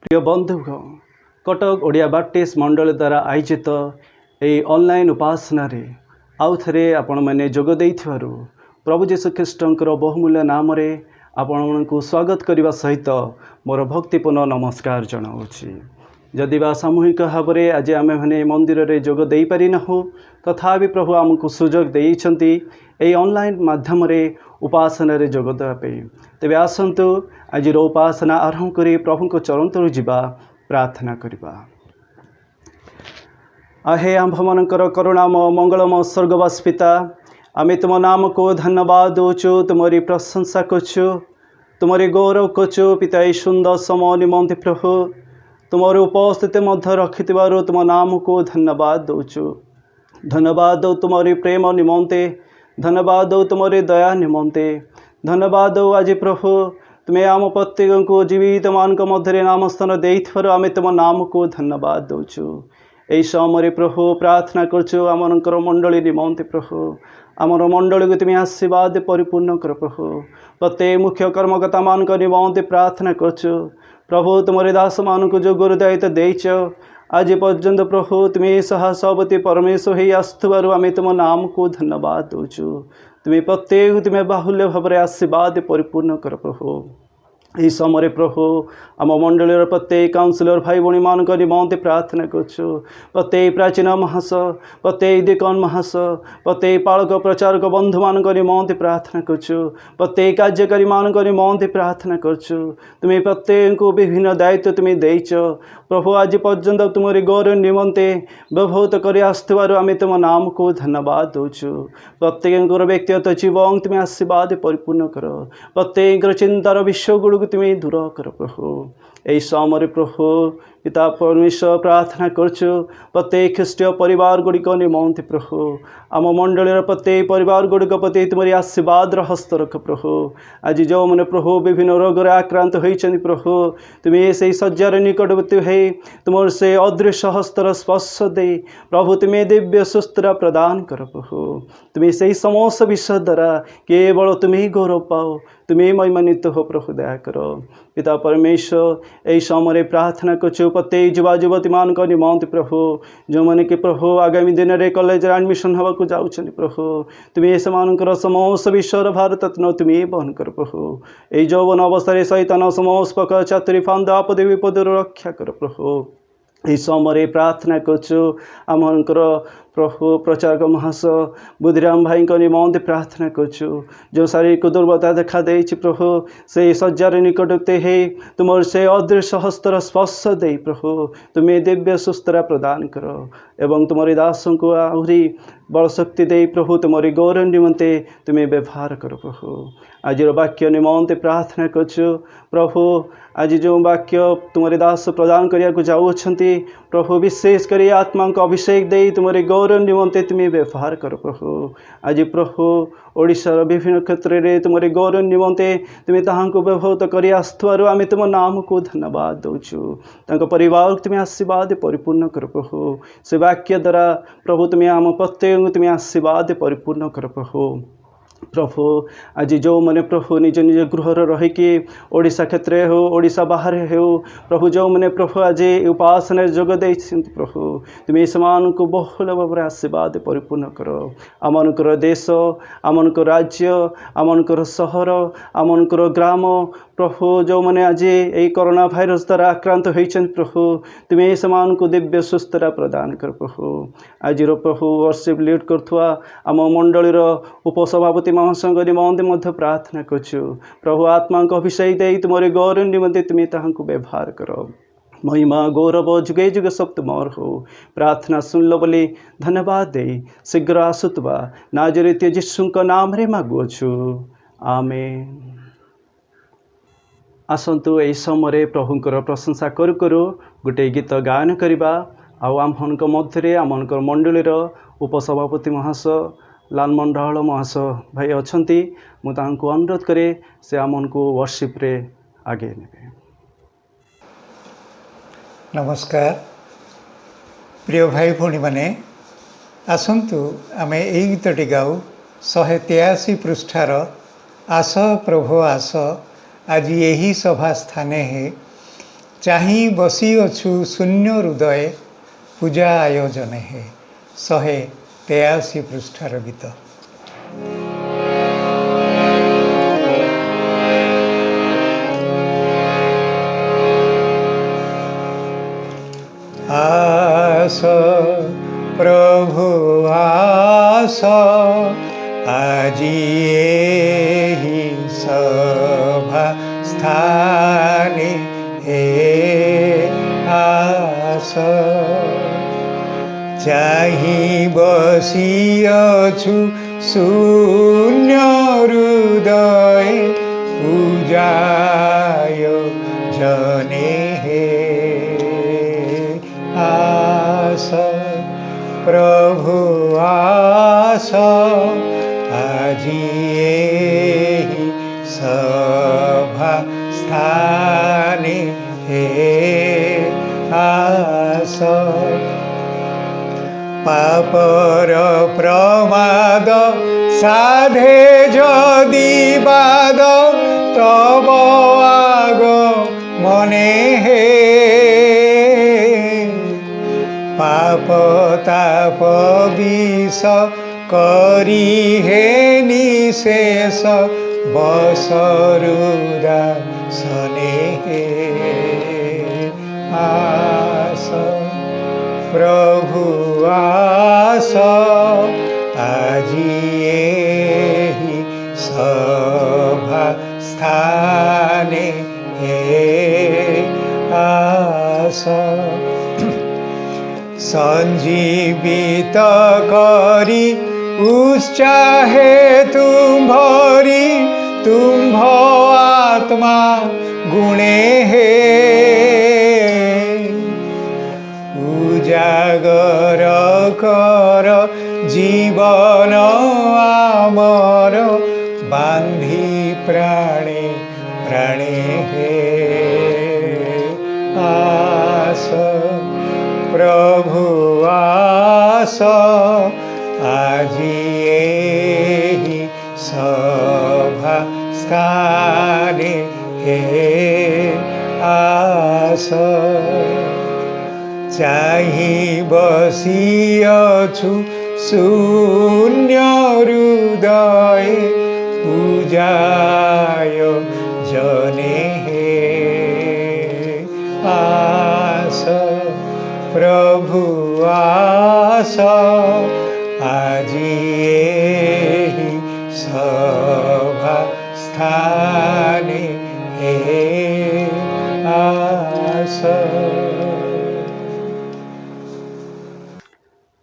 प्रिय बंधुगण कटक ओडिया बाप्टिस्ट मंडल द्वारा आयोजित यही ऑनलाइन उपासना रे आउ थे आपण मैंने जोग देइथिबारु प्रभु जीशु ख्रीष्टंकर बहुमूल्य नाम रे आपण को स्वागत करने सहित मोर भक्तिपूर्ण नमस्कार जनाऊँगी। जदि बा सामूहिक भाव में आज आम मैंने मंदिर रे जोग दे पारि नाहु तथापि प्रभु आमको सुजोग देइछंती एई ऑनलाइन माध्यम रे उपासना रे जोग देवाई। तेबे आसंतु आज उपासना आरंभ करी प्रभु को चरण तरु जीवा प्रार्थना करिबा। आहे आंभ मनकर करुणाम मंगलम स्वर्गवास पिता, आमे तुम नाम को धन्यवाद दौचु, तुमरी प्रशंसा करछु, तुमरी गौरव करछु पिता। ई सुंदर समय निमंते प्रभु तुमर उपस्थिति मध्य रखिथिबारु तुम नाम को धन्यवाद दौचु। धन्यवाद दो तुमरी प्रेम निमंते, धन्यवाद दो तुमरी दया निमंते, धन्यवाद दो आज प्रभु तुम्हें आम प्रत्येक को जीवित मान मध्य नाम स्थान देइथिबारु आमे तुम नाम को धन्यवाद दौचु। यही समय प्रभु प्रार्थना करछु आमनकर मंडली निमंते प्रभु आमर मंडली को तुम्हें आशीर्वाद परिपूर्ण कर प्रभु। प्रत्येक मुख्य कर्मकर्ता मान निमंते प्रार्थना करछु प्रभु तुमरे दास मान को जो गुरुदायित्व देइछ आज पर्यंत प्रभु तुम्हें सहसवती परमेश्वर ही आसुबारु आमे तुम नाम को धन्यवाद दौचु। तुम्हें प्रत्येक तुम्हें बाहुल्य भाव में आशीर्वाद परिपूर्ण कर प्रभु। यही समय प्रभु आम मंडल प्रत्येक काउंसिलर भाई भौणी मान निमंते प्रार्थना करछु। प्रत्येक प्राचीन महास, प्रत्येक दिकन महास, प्रत्येक पालक प्रचारक बंधु मान निमंते प्रार्थना करछु। प्रत्येक कार्यकारी मान निमंते प्रार्थना करछु। तुम्हें प्रत्येक को विभिन्न दायित्व तुम्हें देइछ प्रभु। आज पर्यंत तुमरी गौरव निमंते व्यवहृत कर आसुबारु आमे तुम नाम को धन्यवाद दौचु। प्रत्येक व्यक्तिगत जीवन तुम्हें आशीर्वाद परिपूर्ण कर। प्रत्येक चिंतार विषय गुड़ तुम्हें दूर कर प्रभु। यही समय प्रभु पिता परमेश्वर प्रार्थना करछु प्रत्येक ख्रीष्टीय परिवार गुड़िक निमंते प्रभु आम मंडल प्रत्येक परिवार गुड़िक प्रति तुम्हारी आशीर्वाद हस्त रख प्रभु। आज जो मैंने प्रभु विभिन्न रोग आक्रांत होती प्रभु तुम्हें से शज्जार निकटवर्ती है तुम से अदृश्य हस्तर स्पर्श दे प्रभु तुम्हें दिव्य सुस्थिर प्रदान कर प्रभु। तुम्हें से समस्त विषय द्वारा केवल तुम्हें गौरव पाओ, तुम्हें महिमान्वित हो प्रभु दया करो पिता परमेश्वर। यही समय प्रार्थना करछु प्रत्येक युवा युवती मान निमंते प्रभु जो मैंने कि प्रभु आगामी दिन में कॉलेज एडमिशन हवा को जाऊँ प्रभु तुम्हें से समस्त विश्वर भारत तुम्हें बहन कर प्रभु। यही यौवन अवस्था सैतान समस्त प्रकार चातुरी फांद आपद विपद रक्षा कर प्रभु। यही समय प्रार्थना करछु आमकर प्रभु प्रचारक महास बुद्धिराम भाई निमंते प्रार्थना करछु जो शारीरिक दुर्बलता देखा दे प्रभु से शज्जार निकटते है तुम से अदृश्य हस्तर स्पर्श दे प्रभु तुम्हें दिव्य सुस्थिर प्रदान कर एवं तुम्हारे दासों को आहरी बल शक्ति दे प्रभु तुम्हारी गौरव निमंते तुम्हें व्यवहार कर प्रभु। आज वाक्य निमंते प्रार्थना करछु प्रभु आज जो वाक्य तुम्हारे दास प्रदान करने जाऊँगी प्रभु विशेष कर आत्मा को अभिषेक दे तुम्हारे गौरव निमंते तुम्हें व्यवहार कर प्रभु। आज प्रभु ओडिशार विभिन्न क्षेत्र में तुम्हारे गौरव निमंते तुम्हें ताहां व्यवहृत कर आसुबारु आमे तुम नाम को धन्यवाद दौचु। परिवार तुम्हें आशीर्वाद परिपूर्ण कर प्रभु। से वाक्य द्वारा प्रभु तुम्हें आम प्रत्येक तुम्हें आशीर्वाद परिपूर्ण कर प्रभु। प्रभु आज जो मैंने प्रभु निज निज गृह रहीकि ओडिशा क्षेत्र हो ओडिशा बाहर हो प्रभु जो मैंने प्रभु आज उपासना जोग दे प्रभु तुम्हें समान को बहुल भाव में आशीर्वाद परिपूर्ण कर। आमनकर देश आमनकर राज्य आमनकर सहर आमनकर ग्राम प्रभु जो मैंने आज यही कोरोना भाइरस द्वारा आक्रांत होती प्रभु तुम्हें समान को दिव्य सुस्थिर प्रदान कर प्रभु। आज प्रभु वर्शिप लीड करुवा आम मंडलीर उपसभापति महासंघ निमंते प्रार्थना करछु प्रभु आत्मा को अभिषेक दे तुम्हारे गौरव निमंते तुम्हें ताहां व्यवहार कर। महिमा गौरव जुगे जुगे सब तुमर हो। प्रार्थना सुन लो बोली धन्यवाद दे शीघ्र आसुतवा नाजरेत यीशु नाम रे मागुछु आमेन। आसंतु यही समय प्रभुंकर प्रशंसा करू करू गोटे गीत गायन करवा। आम मध्य आमकर मंडलीर उपसभापति महास लाल मंडल महास भाई अच्छा मुझे अनुरोध करे से आम को वर्शिप रे आगे ने। नमस्कार प्रिय भाई भौणी माने आसंतु आमे एई गीतटी गाऊ 183 पृष्ठार आस प्रभु आस आज यही सभा स्थाने है चाही बसी अछु शून्य हृदय पूजा आयोजन है 183 पृष्ठार गीत। आस प्रभु आस आजी एहि सभा स्थाने हे आस चाही बसिअछु शून्य हृदय पूजाय जने हे आस प्रभु आस आजी एहि सभा स्थाने हे आस पापर प्रमाद साधे जदि बाद तब आग मने हे पाप ताप विष करी हे निशेष बसरुदा सने हे आस प्रभु आस आजी एहि सभा स्थाने हे आस संजीवित करी उत्साहे तुम्भरी तुम्भ आत्मा गुणे हे उजागर कर जीवन आमर बांधी प्राणे प्राणे हे आस प्रभु आस आजी एहि सभा स्थाने हे आस चाही बसिअछु शून्य हृदय पूजाय जने हे आस प्रभु आस आजी एहि सभा स्थाने हे आस।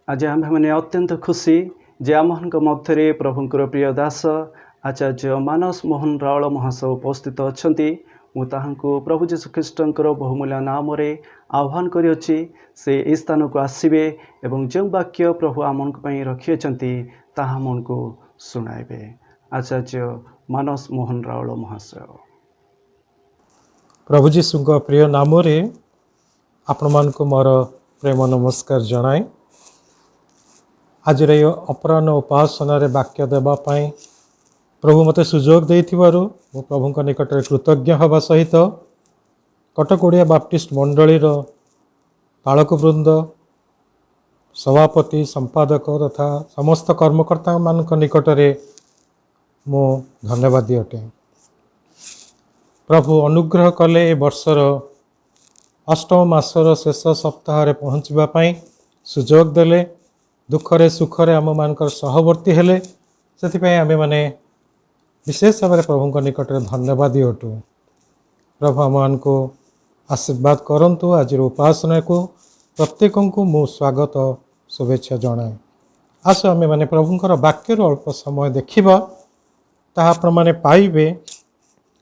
आज आम्भेମାନେ अत्यंत खुशी जे आमମାନଙ୍କ ମଧ୍ୟରେ ପ୍ରଭୁଙ୍କର ପ୍ରିୟ ଦାସ ଆଚାର୍ଯ୍ୟ ମାନସ ମୋହନ ରାଉଳ ମହାଶୟ ଉପସ୍ଥିତ ଅଛନ୍ତି। ମୁଁ ତାହାଙ୍କୁ ପ୍ରଭୁ ଯୀଶୁଖ୍ରୀଷ୍ଟଙ୍କର ବହୁମୂଲ୍ୟ ନାମରେ ଆହ୍ୱାନ କରିଅଛି ସେ ଏହି ସ୍ଥାନକୁ ଆସିବେ ଏବଂ ଯେଉଁ ବାକ୍ୟ ପ୍ରଭୁ ଆମମାନଙ୍କ ପାଇଁ ରଖିଅଛନ୍ତି ତାହା ଆମମାନଙ୍କୁ ଶୁଣାଇବେ। ଆଚାର୍ଯ୍ୟ ମାନସ ମୋହନ ରାଉଳ ମହାଶୟ। प्रभु जीशुଙ୍କ ପ୍ରିୟ ନାମରେ ଆପଣମାନଙ୍କୁ ମୋର ପ୍ରେମ ନମସ୍କାର ଜଣାଏ। ଆଜିର ଏହି ଅପରାହ୍ନ ଉପାସନାରେ ବାକ୍ୟ ଦେବା ପାଇଁ ପ୍ରଭୁ ମୋତେ ସୁଯୋଗ ଦେଇଥିବାରୁ ମୁଁ ପ୍ରଭୁଙ୍କ ନିକଟରେ କୃତଜ୍ଞ ହେବା ସହିତ କଟକ ଓଡ଼ିଆ ବାପ୍ଟିଷ୍ଟ ମଣ୍ଡଳୀର ପାଳକ ବୃନ୍ଦ ସଭାପତି ସମ୍ପାଦକ ତଥା ସମସ୍ତ କର୍ମକର୍ତ୍ତାମାନଙ୍କ ନିକଟରେ ମୁଁ ଧନ୍ୟବାଦୀ ଅଟେ। ପ୍ରଭୁ ଅନୁଗ୍ରହ କଲେ ଏ ବର୍ଷର ଅଷ୍ଟମ ମାସର ଶେଷ ସପ୍ତାହରେ ପହଞ୍ଚିବା ପାଇଁ ସୁଯୋଗ ଦେଲେ, ଦୁଃଖରେ ସୁଖରେ ଆମମାନଙ୍କର ସହବର୍ତ୍ତୀ ହେଲେ, ସେଥିପାଇଁ ଆମେମାନେ ବିଶେଷ ଭାବରେ ପ୍ରଭୁଙ୍କ ନିକଟରେ ଧନ୍ୟବାଦୀ ଅଟୁ। ପ୍ରଭୁ ଆମମାନଙ୍କୁ ଆଶୀର୍ବାଦ କରନ୍ତୁ। ଆଜିର ଉପାସନାକୁ ପ୍ରତ୍ୟେକଙ୍କୁ ମୁଁ ସ୍ୱାଗତ ଶୁଭେଚ୍ଛା ଜଣାଏ। ଆସ ଆମେମାନେ ପ୍ରଭୁଙ୍କର ବାକ୍ୟରୁ ଅଳ୍ପ ସମୟ ଦେଖିବା। ତାହା ଆପଣମାନେ ପାଇବେ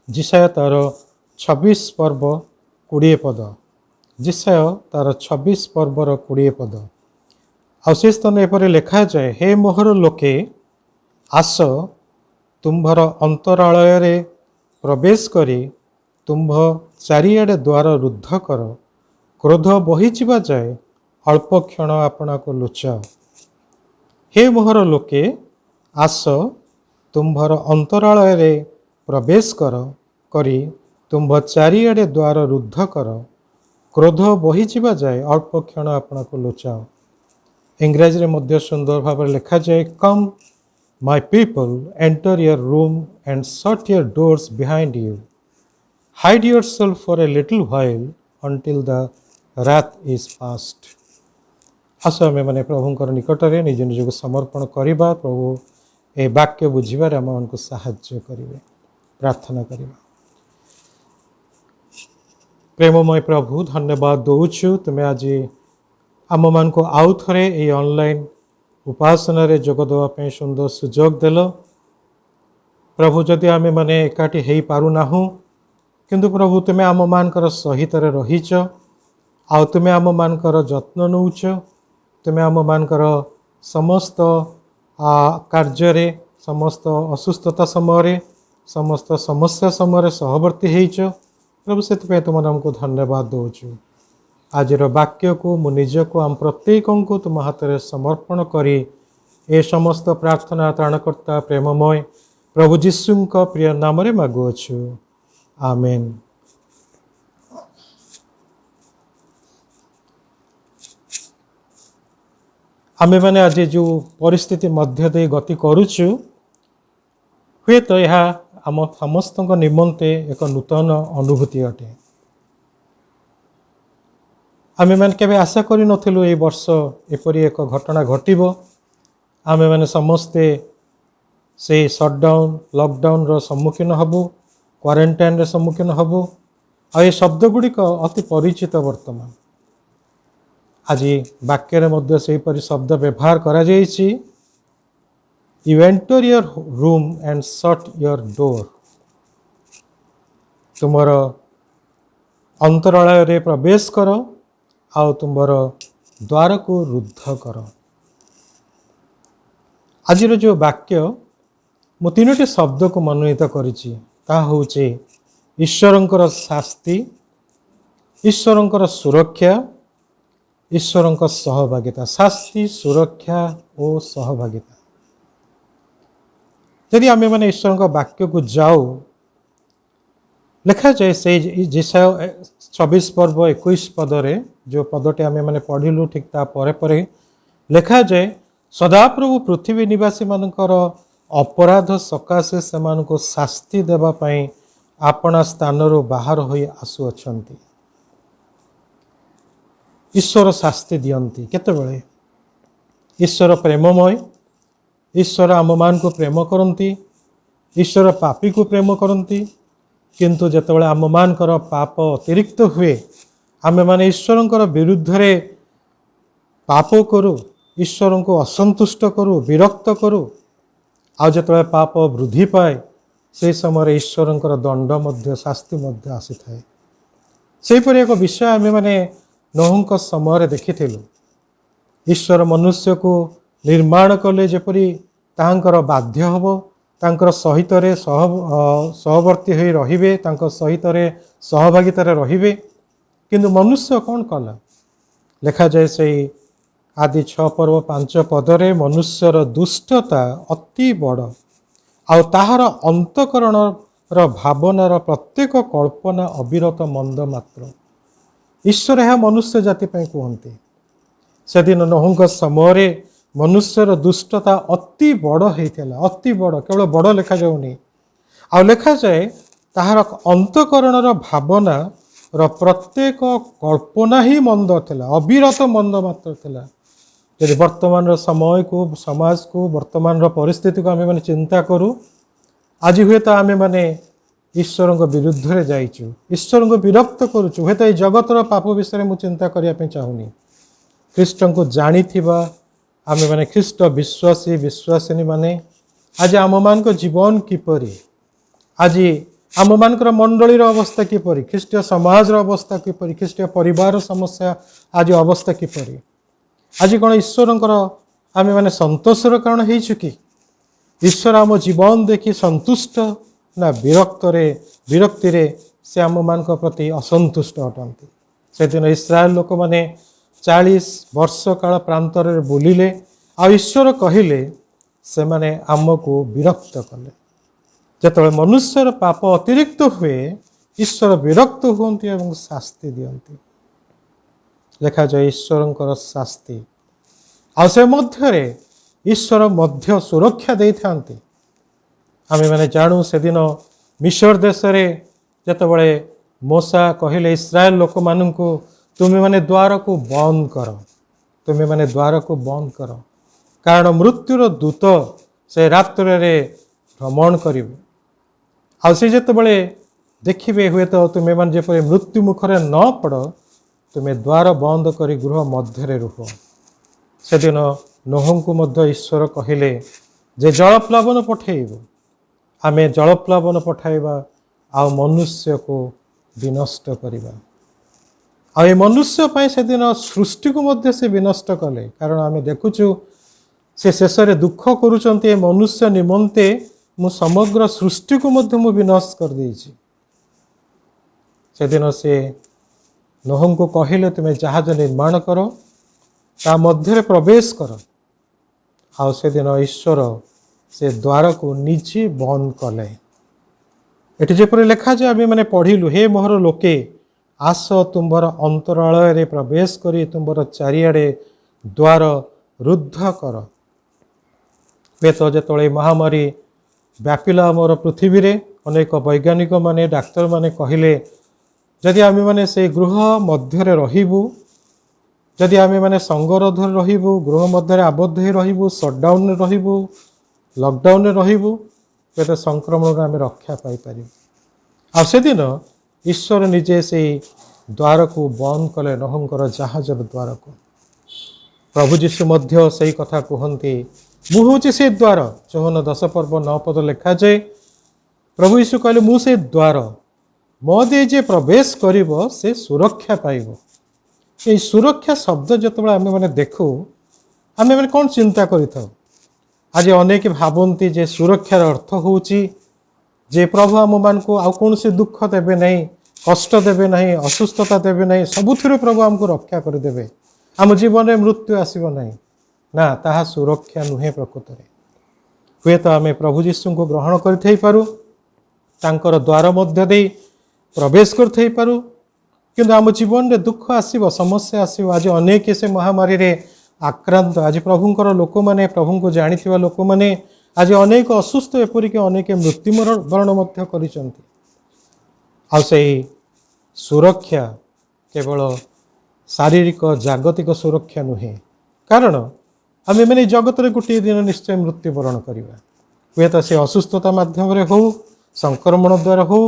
ଜିସାୟ ତାର 26 ପର୍ବ 20 ପଦ। ଜିସାୟ ତାର 26 ପର୍ବର 20 ପଦ। ଆଉ ସେ ସ୍ଥାନ ଏପରି ଲେଖାଯାଏ, ହେ ମୋହର ଲୋକେ ଆସ, ତୁମ୍ଭର ଅନ୍ତରାଳୟରେ ପ୍ରବେଶ କରି ତୁମ୍ଭ ଚାରିଆଡ଼େ ଦ୍ୱାର ରୁଦ୍ଧ କର, କ୍ରୋଧ ବହିଯିବା ଯାଏ ଅଳ୍ପ କ୍ଷଣ ଆପଣାକୁ ଲୁଚାଅ। ହେ ମୋହର ଲୋକେ ଆସ, ତୁମ୍ଭର ଅନ୍ତରାଳୟରେ ପ୍ରବେଶ କରି ତୁମ୍ଭ ଚାରିଆଡ଼େ ଦ୍ୱାର ରୁଦ୍ଧ କର, क्रोध बहीजा जाए अल्प क्षण आपण को लुचाओ। इंग्राजी मध्य सुंदर भाव लिखा जाए, come my people enter your room and shut your doors behind you, hide योर सेल्फ for a little while until the रात इज पास्ट। आस आम मैंने प्रभुंर निकट में निज निजक समर्पण करवा। प्रभु ए वाक्य बुझे आम को साहाय्य करेंगे। प्रार्थना करवा। प्रेममय प्रभु धन्यवाद दौचु, तुम्हें आज आम मान को आउ थे ये ऑनलाइन उपासना रे जोग देवाई सुंदर सुजोग देल। प्रभु जदि आम मैंने एकाठी हो पारूना किंतु प्रभु तुम्हें आम मानकर सहित रहीच, आउ तुम्हें आम मानकर जत्न नौच, तुम्हें आम मानकर समस्त कार्य समस्त असुस्थता समय समस्त समस्या समय सहवर्ती होइच। प्रभु से तुम नाम को धन्यवाद दौचु। आज वाक्य को मु निज को आम प्रत्येक को तुम हाथ में समर्पण करी ए समस्त प्रार्थना त्राणकर्ता प्रेममय प्रभु जीशु प्रिय नाम रे मागुअछु, आमेन। आमे माने आज जो परिस्थिति मध्य दे गति करुचु, हुए तो यह आम समस्त निमंते एक नूतन अनुभूति अटे। आमे माने केबे आशा करि नथिलु ए वर्ष एपरी एक घटना घटिबो। आमे माने समस्ते से शटडाउन लॉकडाउन रो सम्मुखीन हबु, क्वारंटाइन रे सम्मुखीन हबु। आ ये शब्द गुड़िक अति परिचित वर्तमान। आज वाक्य मध्य से परि शब्द व्यवहार करा जायछि, you enter your room and shut your door. तुमर अंतरालय रे प्रवेश कर आउ तुमर द्वार को रुद्ध कर। आज जो वाक्य मु तीनोटी शब्द को मनोनीत करिछि, ता होउछि ईश्वरंकर शास्ति, ईश्वरंकर सुरक्षा, ईश्वरंकर सहभागिता। शास्ति, सुरक्षा और सहभागिता। यदि आम मैंने ईश्वर वाक्य को जाऊ, लिखा जाए से जिसाय 26 पर्व 21 पदरे जो पदटे आम मैंने पढ़िलु, ठीक ता परे परे लिखा जाए, सदाप्रभु पृथ्वी निवासी मानकर अपराध सकाशे से शास्ति देवाई आपना स्थान बाहर हो आसुअछंती। ईश्वर शास्ति दियंती केतेबेले? ईश्वर प्रेममय, ईश्वर आम मान को प्रेम करती, ईश्वर पापी को प्रेम करती। किंतु जेतेबेले आम मानकर पाप अतिरिक्त हुए, आमे माने ईश्वरंकर विरुद्ध रे पाप करू, ईश्वर को असंतुष्ट करू, विरक्त करू, आ जेतेबेले पाप वृद्धि पाए से समय ईश्वरंकर दंड मध्य शास्ति मध्य आसी थाए। सेहीपरि एक विषय आमे माने नहुंक समय देखिथिलु। ईश्वर मनुष्य को निर्माण कले जेपरि तांकर बाध्य हबो, तांकर सहित रे सहवर्ती होई रहिबे, तांकर सहित रे सहभागिता रे रहिबे। किंतु मनुष्य कौन कला? लिखा जाए से आदि 6 पर्व 5 पदरे मनुष्यर दुष्टता अति बड़, आउ ताहार अंतकरण भावनार प्रत्येक कल्पना अविरत मंद मात्र। ईश्वर यह मनुष्य जाति कहते। से दिन नहुंक समय मनुष्यर दुष्टता अति बड़ होता, अति बड़, केवल बड़ लिखा जाऊनी, आ लिखा जाए ताहार अंतकरण भावना प्रत्येक कल्पना ही मंद थिला, अविरत मंद मात्र थिला। यदि वर्तमान समय को, समाज को, वर्तमान परिस्थिति को आम मैंने चिंता करूँ, आज हुए तो आम मैंने ईश्वर विरुद्ध रे जाइचु, ईश्वर को विरक्त करुचु। हे तो ये जगतर पाप विषय में चिंता करने चाहूनी। ख्रीष्ट को जानी आम मैंने ख्रीष्ट विश्वासी विश्वासिनी माने आज आम मान जीवन किपरि, आज आम मानकर मंडलीर अवस्था किपरि, ख्रीष्टीय समाज अवस्था किपरि, ख्रीष्टीय परिवार समस्या आज अवस्था किपरि। आज कौन ईश्वरंकर आम मैंने संतोषर कारण हो कि ईश्वर आम जीवन देखी संतुष्ट ना विरक्ति रे से आम मान प्रति असंतुष्ट अटंती। से दिन इस्राएल लोक मैंने 40 वर्ष काल प्रांतर बुलिले, आ ईश्वर कहले से माने आमको विरक्त कले। जेतेबेले मनुष्यर पाप अतिरिक्त हुए ईश्वर विरक्त हुंती एवं शास्ति दियंती। ଲେଖାଯାଏ ଈଶ୍ୱରଙ୍କର ଶାସ୍ତି। ଆଉ ସେ ମଧ୍ୟରେ ଈଶ୍ୱର ମଧ୍ୟ ସୁରକ୍ଷା ଦେଇଥାନ୍ତି। ଆମେମାନେ ଜାଣୁ ସେଦିନ ମିଶର ଦେଶରେ ଯେତେବେଳେ ମୋଶା କହିଲେ ଇସ୍ରାଏଲ ଲୋକମାନଙ୍କୁ ତୁମେମାନେ ଦ୍ୱାରକୁ ବନ୍ଦ କର, ତୁମେମାନେ ଦ୍ୱାରକୁ ବନ୍ଦ କର, କାରଣ ମୃତ୍ୟୁର ଦୂତ ସେ ରାତ୍ରରେ ଭ୍ରମଣ କରିବେ। ଆଉ ସେ ଯେତେବେଳେ ଦେଖିବେ ହୁଏତ ତୁମେମାନେ ଯେପରି ମୃତ୍ୟୁ ମୁଖରେ ନ ପଡ଼, ତୁମେ ଦ୍ୱାର ବନ୍ଦ କରି ଗୃହ ମଧ୍ୟରେ ରୁହ। ସେଦିନ ନୋହଙ୍କୁ ମଧ୍ୟ ଈଶ୍ୱର କହିଲେ ଯେ ଜଳପ୍ଲାବନ ପଠାଇବ, ଆମେ ଜଳପ୍ଲାବନ ପଠାଇବା ଆଉ ମନୁଷ୍ୟକୁ ବିନଷ୍ଟ କରିବା। ଆଉ ଏ ମନୁଷ୍ୟ ପାଇଁ ସେଦିନ ସୃଷ୍ଟିକୁ ମଧ୍ୟ ସେ ବିନଷ୍ଟ କଲେ, କାରଣ ଆମେ ଦେଖୁଛୁ ସେ ଶେଷରେ ଦୁଃଖ କରୁଛନ୍ତି ଏ ମନୁଷ୍ୟ ନିମନ୍ତେ ମୁଁ ସମଗ୍ର ସୃଷ୍ଟିକୁ ମଧ୍ୟ ମୁଁ ବିନାଶ କରିଦେଇଛି। ସେଦିନ ସେ ନୋହଙ୍କୁ କହିଲେ ତୁମେ ଜାହାଜ ନିର୍ମାଣ କର, ତା ମଧ୍ୟରେ ପ୍ରବେଶ କର। ଆଉ ସେଦିନ ଈଶ୍ୱର ସେ ଦ୍ୱାରକୁ ନିଜେ ବନ୍ଦ କଲେ। ଏଠି ଯେପରି ଲେଖାଯାଏ ଆମେ ମାନେ ପଢ଼ିଲୁ, ହେ ମୋହର ଲୋକେ ଆସ ତୁମ୍ଭର ଅନ୍ତରାଳୟରେ ପ୍ରବେଶ କରି ତୁମ୍ଭର ଚାରିଆଡ଼େ ଦ୍ୱାର ରୁଦ୍ଧ କର। ହୁଏତ ଯେତେବେଳେ ମହାମାରୀ ବ୍ୟାପିଲା ଆମର ପୃଥିବୀରେ, ଅନେକ ବୈଜ୍ଞାନିକ ମାନେ ଡାକ୍ତରମାନେ କହିଲେ ଯଦି ଆମେମାନେ ସେଇ ଗୃହ ମଧ୍ୟରେ ରହିବୁ, ଯଦି ଆମେମାନେ ସଙ୍ଗରୋଧରେ ରହିବୁ, ଗୃହ ମଧ୍ୟରେ ଆବଦ୍ଧ ହୋଇ ରହିବୁ, ସଟ୍ଡାଉନରେ ରହିବୁ, ଲକଡାଉନରେ ରହିବୁ, ହୁଏତ ସଂକ୍ରମଣରୁ ଆମେ ରକ୍ଷା ପାଇପାରିବୁ। ଆଉ ସେଦିନ ଈଶ୍ୱର ନିଜେ ସେଇ ଦ୍ୱାରକୁ ବନ୍ଦ କଲେ, ନୋହଙ୍କର ଜାହାଜର ଦ୍ୱାରକୁ। ପ୍ରଭୁ ଯୀଶୁ ମଧ୍ୟ ସେଇ କଥା କୁହନ୍ତି, ମୁଁ ହେଉଛି ସେ ଦ୍ୱାର। ଯୋହନ 10:9 ଲେଖାଯାଏ, ପ୍ରଭୁ ଯୀଶୁ କହିଲେ ମୁଁ ସେ ଦ୍ୱାର, ମୋ ଦେଇ ଯିଏ ପ୍ରବେଶ କରିବ ସେ ସୁରକ୍ଷା ପାଇବ। এই ସୁରକ୍ଷା ଶବ୍ଦ ଯେତେବେଳେ ଆମେମାନେ ଦେଖୁ, ଆମେମାନେ କ'ଣ ଚିନ୍ତା କରିଥାଉ? ଆଜି ଅନେକ ଭାବନ୍ତି ଯେ ସୁରକ୍ଷାର ଅର୍ଥ ହେଉଛି ଯେ ପ୍ରଭୁ ଆମମାନଙ୍କୁ ଆଉ କୌଣସି ଦୁଃଖ ଦେବେ ନାହିଁ, କଷ୍ଟ ଦେବେ ନାହିଁ, ଅସୁସ୍ଥତା ଦେବେ ନାହିଁ, ସବୁଥିରୁ ପ୍ରଭୁ ଆମକୁ ରକ୍ଷା କରିଦେବେ, ଆମ ଜୀବନରେ ମୃତ୍ୟୁ ଆସିବ ନାହିଁ। ନା, ତାହା ସୁରକ୍ଷା ନୁହେଁ ପ୍ରକୃତରେ। ହୁଏତ ଆମେ ପ୍ରଭୁ ଯୀଶୁଙ୍କୁ ଗ୍ରହଣ କରିଥାଇପାରୁ, ତାଙ୍କର ଦ୍ୱାର ମଧ୍ୟ ଦେଇ ପ୍ରବେଶ କରିଥାଇପାରୁ, କିନ୍ତୁ ଆମ ଜୀବନରେ ଦୁଃଖ ଆସିବ, ସମସ୍ୟା ଆସିବ। ଆଜି ଅନେକ ସେ ମହାମାରୀରେ ଆକ୍ରାନ୍ତ, ଆଜି ପ୍ରଭୁଙ୍କର ଲୋକମାନେ, ପ୍ରଭୁଙ୍କୁ ଜାଣିଥିବା ଲୋକମାନେ ଆଜି ଅନେକ ଅସୁସ୍ଥ, ଏପରିକି ଅନେକ ମୃତ୍ୟୁବରଣ ମଧ୍ୟ କରିଛନ୍ତି। ଆଉ ସେହି ସୁରକ୍ଷା କେବଳ ଶାରୀରିକ ଜାଗତିକ ସୁରକ୍ଷା ନୁହେଁ, କାରଣ ଆମେମାନେ ଏହି ଜଗତରେ ଗୋଟିଏ ଦିନ ନିଶ୍ଚୟ ମୃତ୍ୟୁବରଣ କରିବା। ହୁଏତ ସେ ଅସୁସ୍ଥତା ମାଧ୍ୟମରେ ହେଉ, ସଂକ୍ରମଣ ଦ୍ୱାରା ହେଉ,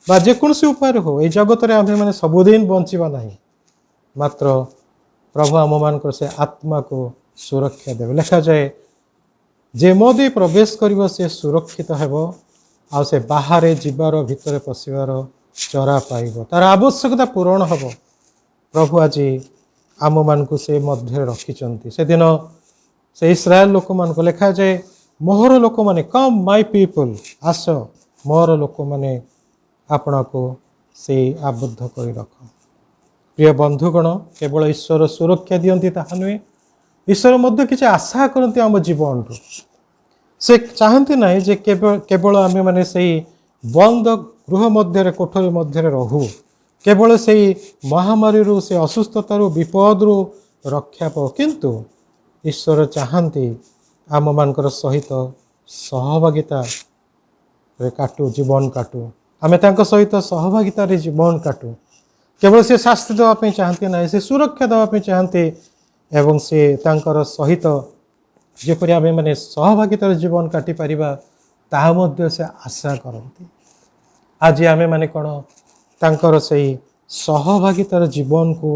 ବା ଯେକୌଣସି ଉପାୟରେ ହେଉ, ଏହି ଜଗତରେ ଆମେମାନେ ସବୁଦିନ ବଞ୍ଚିବା ନାହିଁ। ମାତ୍ର ପ୍ରଭୁ ଆମମାନଙ୍କର ସେ ଆତ୍ମାକୁ ସୁରକ୍ଷା ଦେବେ। ଲେଖାଯାଏ ଯେ ମୋ ଦେଇ ପ୍ରବେଶ କରିବ ସେ ସୁରକ୍ଷିତ ହେବ, ଆଉ ସେ ବାହାରେ ଯିବାର ଭିତରେ ପଶିବାର ଚରା ପାଇବ, ତାର ଆବଶ୍ୟକତା ପୂରଣ ହେବ। ପ୍ରଭୁ ଆଜି ଆମମାନଙ୍କୁ ସେ ମଧ୍ୟରେ ରଖିଛନ୍ତି। ସେଦିନ ସେ ଇସ୍ରାଏଲ ଲୋକମାନଙ୍କୁ ଲେଖାଯାଏ ମୋହର ଲୋକମାନେ, କମ୍ ମାଇ ପିପଲ୍, ଆସ ମୋର ଲୋକମାନେ ଆପଣଙ୍କୁ ସେଇ ଆବଦ୍ଧ କରି ରଖ। ପ୍ରିୟ ବନ୍ଧୁଗଣ, କେବଳ ଈଶ୍ୱର ସୁରକ୍ଷା ଦିଅନ୍ତି ତାହା ନୁହେଁ, ଈଶ୍ୱର ମଧ୍ୟ କିଛି ଆଶା କରନ୍ତି ଆମ ଜୀବନରୁ। ସେ ଚାହାନ୍ତି ନାହିଁ ଯେ କେବଳ ଆମେମାନେ ସେଇ ବନ୍ଦ ଗୃହ ମଧ୍ୟରେ, କୋଠରୀ ମଧ୍ୟରେ ରହୁ, କେବଳ ସେଇ ମହାମାରୀରୁ, ସେ ଅସୁସ୍ଥତାରୁ, ବିପଦରୁ ରକ୍ଷା ପାଉ, କିନ୍ତୁ ଈଶ୍ୱର ଚାହାନ୍ତି ଆମମାନଙ୍କର ସହିତ ସହଭାଗିତାରେ ଜୀବନ କାଟୁ, ଆମେ ତାଙ୍କ ସହିତ ସହଭାଗିତାରେ ଜୀବନ କାଟୁ। କେବଳ ସେ ଶାସ୍ତି ଦେବା ପାଇଁ ଚାହାନ୍ତି ନାହିଁ, ସେ ସୁରକ୍ଷା ଦେବା ପାଇଁ ଚାହାନ୍ତି, ଏବଂ ସେ ତାଙ୍କର ସହିତ ଯେପରି ଆମେମାନେ ସହଭାଗିତାରେ ଜୀବନ କାଟିପାରିବା ତାହା ମଧ୍ୟ ସେ ଆଶା କରନ୍ତି। ଆଜି ଆମେମାନେ କ'ଣ ତାଙ୍କର ସେଇ ସହଭାଗିତାର ଜୀବନକୁ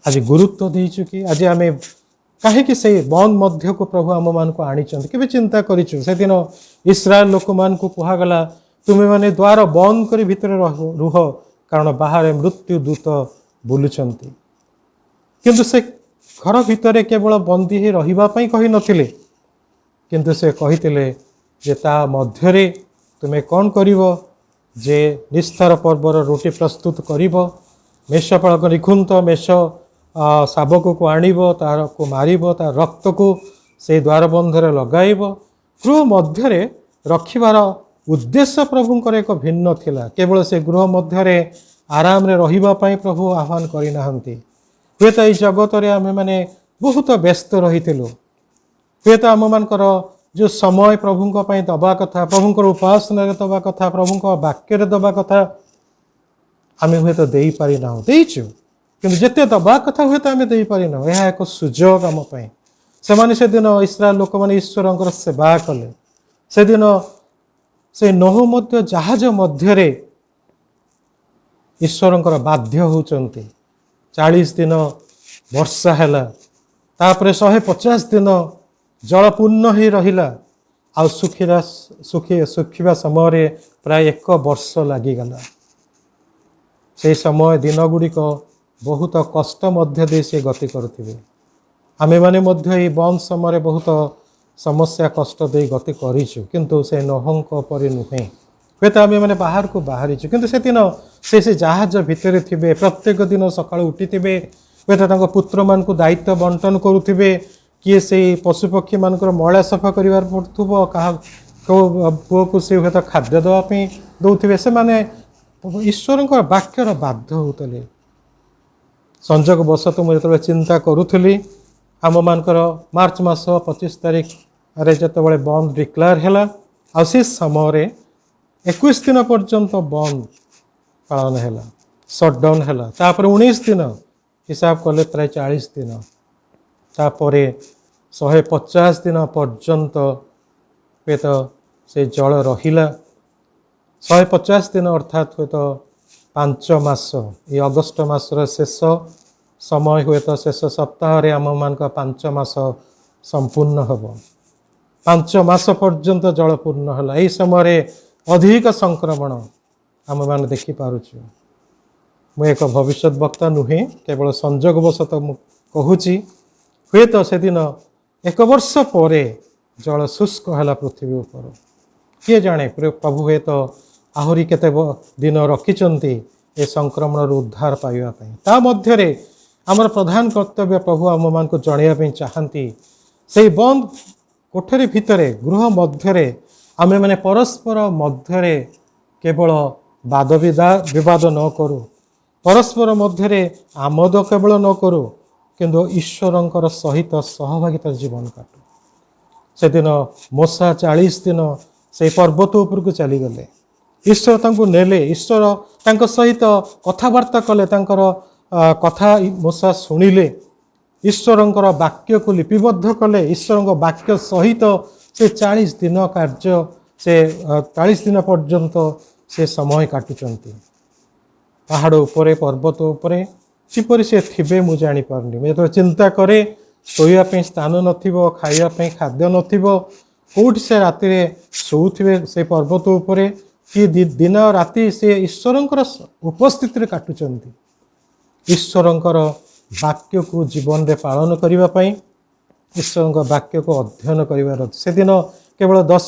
ଆଜି ଗୁରୁତ୍ୱ ଦେଇଛୁ କି? ଆଜି ଆମେ କାହିଁକି ସେଇ ବନ୍ଦ ମଧ୍ୟକୁ ପ୍ରଭୁ ଆମମାନଙ୍କୁ ଆଣିଛନ୍ତି? କେବେ ଚିନ୍ତା କରିଛୁ? ସେଦିନ ଇସ୍ରାଏଲ ଲୋକମାନଙ୍କୁ କୁହାଗଲା ତୁମେମାନେ ଦ୍ୱାର ବନ୍ଦ କରି ଭିତରେ ରୁହ, କାରଣ ବାହାରେ ମୃତ୍ୟୁ ଦୂତ ବୁଲୁଛନ୍ତି। କିନ୍ତୁ ସେ ଘର ଭିତରେ କେବଳ ବନ୍ଦୀ ହୋଇ ରହିବା ପାଇଁ କହିନଥିଲେ, କିନ୍ତୁ ସେ କହିଥିଲେ ଯେ ତା ମଧ୍ୟରେ ତୁମେ କ'ଣ କରିବ? ଯେ ନିସ୍ତାର ପର୍ବର ରୁଟି ପ୍ରସ୍ତୁତ କରିବ, ମେଷପାଳକ ନିଖୁନ୍ତ ମେଷ ଶାବକକୁ ଆଣିବ, ତାରକୁ ମାରିବ, ତାର ରକ୍ତକୁ ସେଇ ଦ୍ୱାରବନ୍ଧରେ ଲଗାଇବ। ଗୃହ ମଧ୍ୟରେ ରଖିବାର ଉଦ୍ଦେଶ୍ୟ ପ୍ରଭୁଙ୍କର ଏକ ଭିନ୍ନ ଥିଲା। କେବଳ ସେ ଗୃହ ମଧ୍ୟରେ ଆରାମରେ ରହିବା ପାଇଁ ପ୍ରଭୁ ଆହ୍ୱାନ କରିନାହାନ୍ତି, ହୁଏତ ଏଇ ଜଗତରେ ଆମେମାନେ ବହୁତ ବ୍ୟସ୍ତ ରହିଥିଲୁ। ହୁଏତ ଆମମାନଙ୍କର ଯେଉଁ ସମୟ ପ୍ରଭୁଙ୍କ ପାଇଁ ଦେବା କଥା, ପ୍ରଭୁଙ୍କର ଉପାସନାରେ ଦେବା କଥା, ପ୍ରଭୁଙ୍କ ବାକ୍ୟରେ ଦେବା କଥା, ଆମେ ହୁଏତ ଦେଇପାରିନାହୁଁ। ଦେଇଛୁ, କିନ୍ତୁ ଯେତେ ଦେବା କଥା ହୁଏତ ଆମେ ଦେଇପାରିନାହୁଁ। ଏହା ଏକ ସୁଯୋଗ ଆମ ପାଇଁ। ସେମାନେ ସେଦିନ ଇସ୍ରାଏଲ ଲୋକମାନେ ଈଶ୍ୱରଙ୍କର ସେବା କଲେ। ସେଦିନ ସେ ନୋହ ମଧ୍ୟ ଜାହାଜ ମଧ୍ୟରେ ଈଶ୍ୱରଙ୍କର ବାଧ୍ୟ ହେଉଛନ୍ତି। 40 ଦିନ ବର୍ଷା ହେଲା, ତାପରେ 150 ଦିନ ଜଳ ପୂର୍ଣ୍ଣ ହୋଇ ରହିଲା, ଆଉ ଶୁଖିବା ସମୟରେ ପ୍ରାୟ 1 ବର୍ଷ ଲାଗିଗଲା। ସେହି ସମୟ ଦିନ ଗୁଡ଼ିକ ବହୁତ କଷ୍ଟ ମଧ୍ୟ ଦେଇ ସେ ଗତି କରୁଥିବେ। ଆମେମାନେ ମଧ୍ୟ ଏହି ବନ୍ଦ ସମୟରେ ବହୁତ ସମସ୍ୟା କଷ୍ଟ ଦେଇ ଗତି କରିଛୁ, କିନ୍ତୁ ସେ ନୋହଙ୍କ ପରି ନୁହେଁ। ହୁଏତ ଆମେମାନେ ବାହାରକୁ ବାହାରିଛୁ, କିନ୍ତୁ ସେଦିନ ସେ ଜାହାଜ ଭିତରେ ଥିବେ। ପ୍ରତ୍ୟେକ ଦିନ ସକାଳୁ ଉଠିଥିବେ, ହୁଏତ ତାଙ୍କ ପୁତ୍ରମାନଙ୍କୁ ଦାୟିତ୍ୱ ବଣ୍ଟନ କରୁଥିବେ। କିଏ ସେଇ ପଶୁପକ୍ଷୀମାନଙ୍କର ମଇଳା ସଫା କରିବାର ପଡ଼ୁଥିବ, କାହା ପୁଅକୁ ସେ ହୁଏତ ଖାଦ୍ୟ ଦେବା ପାଇଁ ଦେଉଥିବେ। ସେମାନେ ଈଶ୍ୱରଙ୍କର ବାକ୍ୟର ବାଧ୍ୟ ହେଉଥିଲେ। ସଂଯୋଗ ବଶତଃ ମୁଁ ଯେତେବେଳେ ଚିନ୍ତା କରୁଥିଲି, ଆମମାନଙ୍କର ମାର୍ଚ୍ଚ ମାସ 25 ତାରିଖରେ ଯେତେବେଳେ ବନ୍ଦ ଡିକ୍ଲେୟାର ହେଲା, ଆଉ ସେ ସମୟରେ 21 ଦିନ ପର୍ଯ୍ୟନ୍ତ ବନ୍ଦ ପାଳନ ହେଲା, ସଟ୍ଡାଉନ୍ ହେଲା। ତାପରେ 19 ଦିନ ହିସାବ କଲେ ପ୍ରାୟ 40 ଦିନ। ତାପରେ 150 ଦିନ ପର୍ଯ୍ୟନ୍ତ ହୁଏତ ସେ ଜଳ ରହିଲା। 150 ଦିନ ଅର୍ଥାତ୍ ହୁଏତ 5 ମାସ। ଏ ଅଗଷ୍ଟ ମାସର ଶେଷ ସମୟ, ହୁଏତ ଶେଷ ସପ୍ତାହରେ ଆମମାନଙ୍କ 5 ମାସ ସମ୍ପୂର୍ଣ୍ଣ ହେବ। 5 ମାସ ପର୍ଯ୍ୟନ୍ତ ଜଳ ପୂର୍ଣ୍ଣ ହେଲା। ଏହି ସମୟରେ ଅଧିକ ସଂକ୍ରମଣ ଆମେମାନେ ଦେଖିପାରୁଛୁ। ମୁଁ ଏକ ଭବିଷ୍ୟତ ବକ୍ତା ନୁହେଁ, କେବଳ ସଂଯୋଗବଶତଃ ମୁଁ କହୁଛି। ହୁଏତ ସେଦିନ 1 ବର୍ଷ ପରେ ଜଳ ଶୁଷ୍କ ହେଲା ପୃଥିବୀ ଉପର। କିଏ ଜାଣେ, ପ୍ରଭୁ ହୁଏତ ଆହୁରି କେତେ ଦିନ ରଖିଛନ୍ତି ଏ ସଂକ୍ରମଣରୁ ଉଦ୍ଧାର ପାଇବା ପାଇଁ। ତା ମଧ୍ୟରେ ଆମର ପ୍ରଧାନ କର୍ତ୍ତବ୍ୟ ପ୍ରଭୁ ଆମମାନଙ୍କୁ ଜଣାଇବା ପାଇଁ ଚାହାନ୍ତି। ସେଇ ବନ୍ଦ କୋଠରୀ ଭିତରେ, ଗୃହ ମଧ୍ୟରେ ଆମେମାନେ ପରସ୍ପର ମଧ୍ୟରେ କେବଳ ବାଦ ବିବାଦ ନ କରୁ, ପରସ୍ପର ମଧ୍ୟରେ ଆମୋଦ କେବଳ ନ କରୁ, କିନ୍ତୁ ଈଶ୍ୱରଙ୍କର ସହିତ ସହଭାଗିତାର ଜୀବନ କାଟୁ। ସେଦିନ ମୋଶା 40 ଦିନ ସେଇ ପର୍ବତ ଉପରକୁ ଚାଲିଗଲେ। ଈଶ୍ୱର ତାଙ୍କୁ ନେଲେ, ଈଶ୍ୱର ତାଙ୍କ ସହିତ କଥାବାର୍ତ୍ତା କଲେ, ତାଙ୍କର କଥା ମୋଶା ଶୁଣିଲେ। ଈଶ୍ୱରଙ୍କର ବାକ୍ୟକୁ ଲିପିବଦ୍ଧ କଲେ। ଈଶ୍ୱରଙ୍କ ବାକ୍ୟ ସହିତ ସେ 40 ଦିନ କାର୍ଯ୍ୟ, ସେ 40 ଦିନ ପର୍ଯ୍ୟନ୍ତ ସେ ସମୟ କାଟୁଛନ୍ତି। ପାହାଡ଼ ଉପରେ, ପର୍ବତ ଉପରେ କିପରି ସେ ଥିବେ ମୁଁ ଜାଣିପାରୁନି। ମୁଁ ଯେତେବେଳେ ଚିନ୍ତା କରେ, ଶୋଇବା ପାଇଁ ସ୍ଥାନ ନଥିବ, ଖାଇବା ପାଇଁ ଖାଦ୍ୟ ନଥିବ, କେଉଁଠି ସେ ରାତିରେ ଶୋଉଥିବେ ସେ ପର୍ବତ ଉପରେ, କି ଦିନ ରାତି ସେ ଈଶ୍ୱରଙ୍କର ଉପସ୍ଥିତିରେ କାଟୁଛନ୍ତି। ଈଶ୍ୱରଙ୍କର ବାକ୍ୟକୁ ଜୀବନରେ ପାଳନ କରିବା ପାଇଁ, ଈଶ୍ୱରଙ୍କ ବାକ୍ୟକୁ ଅଧ୍ୟୟନ କରିବାର ଅଛି। ସେଦିନ କେବଳ 10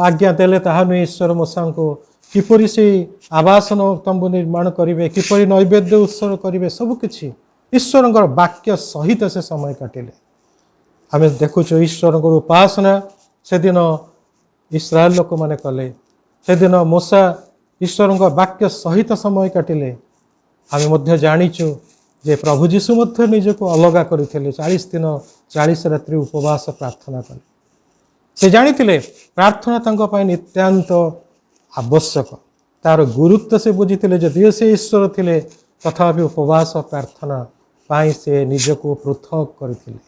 ଆଜ୍ଞା ଦେଲେ ତାହା ନୁହେଁ। ଈଶ୍ୱର ମୋଶାଙ୍କୁ କିପରି ସେ ଆବାସନ ତମ୍ବୁ ନିର୍ମାଣ କରିବେ, କିପରି ନୈବେଦ୍ୟ ଉତ୍ସର୍ଗ କରିବେ, ସବୁକିଛି ଈଶ୍ୱରଙ୍କର ବାକ୍ୟ ସହିତ ସେ ସମୟ କାଟିଲେ। ଆମେ ଦେଖୁଛୁ ଈଶ୍ୱରଙ୍କର ଉପାସନା ସେଦିନ ଇସ୍ରାଏଲ ଲୋକମାନେ କଲେ। ସେଦିନ ମୋଶା ଈଶ୍ୱରଙ୍କ ବାକ୍ୟ ସହିତ ସମୟ କାଟିଲେ। ଆମେ ମଧ୍ୟ ଜାଣିଛୁ ଯେ ପ୍ରଭୁ ଯୀଶୁ ମଧ୍ୟ ନିଜକୁ ଅଲଗା କରିଥିଲେ। 40 ଦିନ 40 ରାତ୍ରି ଉପବାସ ପ୍ରାର୍ଥନା କଲେ। ସେ ଜାଣିଥିଲେ ପ୍ରାର୍ଥନା ତାଙ୍କ ପାଇଁ ନିତ୍ୟାନ୍ତ ଆବଶ୍ୟକ। ତାର ଗୁରୁତ୍ୱ ସେ ବୁଝିଥିଲେ। ଯଦିଓ ସେ ଈଶ୍ୱର ଥିଲେ, ତଥାପି ଉପବାସ ପ୍ରାର୍ଥନା ପାଇଁ ସେ ନିଜକୁ ପୃଥକ କରିଥିଲେ।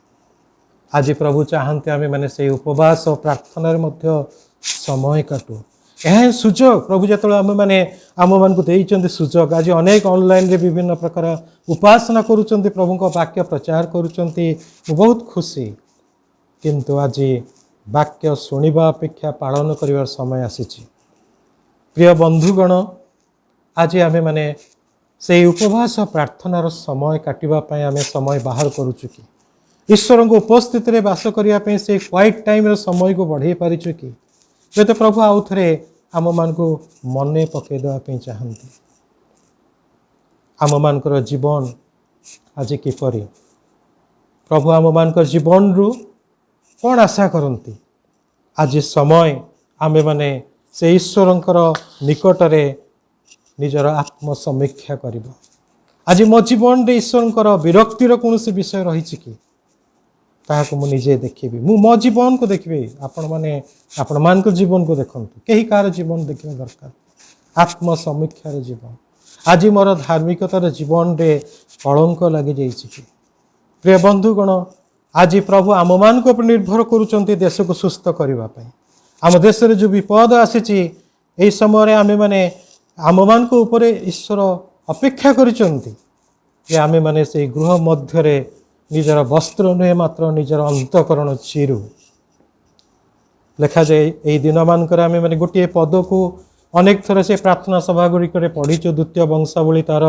ଆଜି ପ୍ରଭୁ ଚାହାନ୍ତି ଆମେମାନେ ସେଇ ଉପବାସ ପ୍ରାର୍ଥନାରେ ମଧ୍ୟ ସମୟ କାଟୁ। ଏହା ହିଁ ସୁଯୋଗ। ପ୍ରଭୁ ଯେତେବେଳେ ଆମମାନଙ୍କୁ ଦେଇଛନ୍ତି ସୁଯୋଗ। ଆଜି ଅନେକ ଅନଲାଇନରେ ବିଭିନ୍ନ ପ୍ରକାର ଉପାସନା କରୁଛନ୍ତି, ପ୍ରଭୁଙ୍କ ବାକ୍ୟ ପ୍ରଚାର କରୁଛନ୍ତି, ମୁଁ ବହୁତ ଖୁସି। କିନ୍ତୁ ଆଜି ବାକ୍ୟ ଶୁଣିବା ଅପେକ୍ଷା ପାଳନ କରିବାର ସମୟ ଆସିଛି। ପ୍ରିୟ ବନ୍ଧୁଗଣ, ଆଜି ଆମେମାନେ ସେଇ ଉପବାସ ପ୍ରାର୍ଥନାର ସମୟ କାଟିବା ପାଇଁ ଆମେ ସମୟ ବାହାର କରୁଛୁ କି? ଈଶ୍ୱରଙ୍କ ଉପସ୍ଥିତିରେ ବାସ କରିବା ପାଇଁ ସେଇ କ୍ୱାଇଟ୍ ଟାଇମ୍ର ସମୟକୁ ବଢ଼େଇ ପାରିଛୁ କି? ଯେତେ ପ୍ରଭୁ ଆଉ ଥରେ ଆମମାନଙ୍କୁ ମନେ ପକାଇ ଦେବା ପାଇଁ ଚାହାନ୍ତି। ଆମମାନଙ୍କର ଜୀବନ ଆଜି କିପରି? ପ୍ରଭୁ ଆମମାନଙ୍କର ଜୀବନରୁ କ'ଣ ଆଶା କରନ୍ତି? ଆଜି ସମୟ ଆମେମାନେ ସେ ଈଶ୍ୱରଙ୍କର ନିକଟରେ ନିଜର ଆତ୍ମସମୀକ୍ଷା କରିବା। आज मो जीवन रे ईश्वर विरक्तिर कौन विषय रही कि ताकू मु निजे देखी मु मो जीवन को देखी आपण मैंने आपण मान जीवन को देखु कहीं कार जीवन देखा दरकार आत्मसमीक्षार जीवन आज मोर धार्मिकतार जीवन रे कलंक लगी जाइए प्रिय बंधुगण आज प्रभु आम मान निर्भर करुँच देश को सुस्थ करने आम देश में जो विपद आसी समय आम मैंने आम मान ईश्वर अपेक्षा करिसेंति आमे माने से गृह मध्य निजर वस्त्र नुहे मात्र निजर अंतकरण चिरु लिखा जाए यही दिन मानकर आमे माने गोटे पद को अनेक थर से प्रार्थना सभा गुड़िक पढ़ीचु द्वितीय वंशावली तार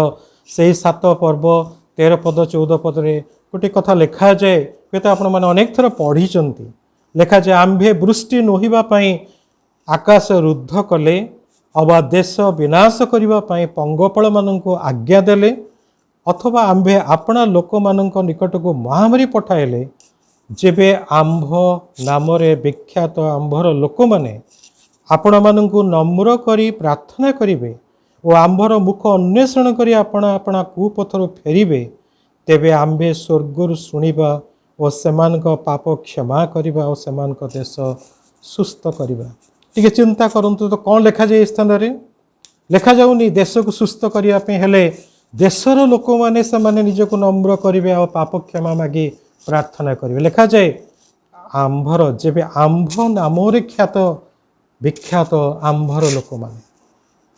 से 7 पर्व 13 पद 14 पद रे गोटे कथा लिखा जाए हुए तो आपण मैंने अनेक थर पढ़ी लिखा जाए आंभे वृष्टि नोहिबा पई आकाश रुद्ध कले अबा देश विनाश करने पंगपाल मान आज्ञा देले अथवा आंभे आपणा लोक मान निकट को महामारी पठाइले जेबे आंभ नाम विख्यात आंभर लोक मैंने आपण मानू नम्र करी प्रार्थना करिवे और आंभर मुख अन्वेषण करी आपणा आपणा कुपथर फेरिबे तेबे आंभे स्वर्गर शुणिबा और सेमानक पाप क्षमा करिबा और सेमानक देश सुस्थ करिबा। टिके चिंता करंतु तो कौन लिखा जाए स्थान रे लिखा जाउनी देश को सुस्थ करने हेले देशर लोक मैंने से माने निजको नम्र करिवे और पाप क्षमा मागी प्रार्थना करिवे लिखा जाए आंभर जेबे आंभ नाम ख्यात विख्यात आंभर लोक माने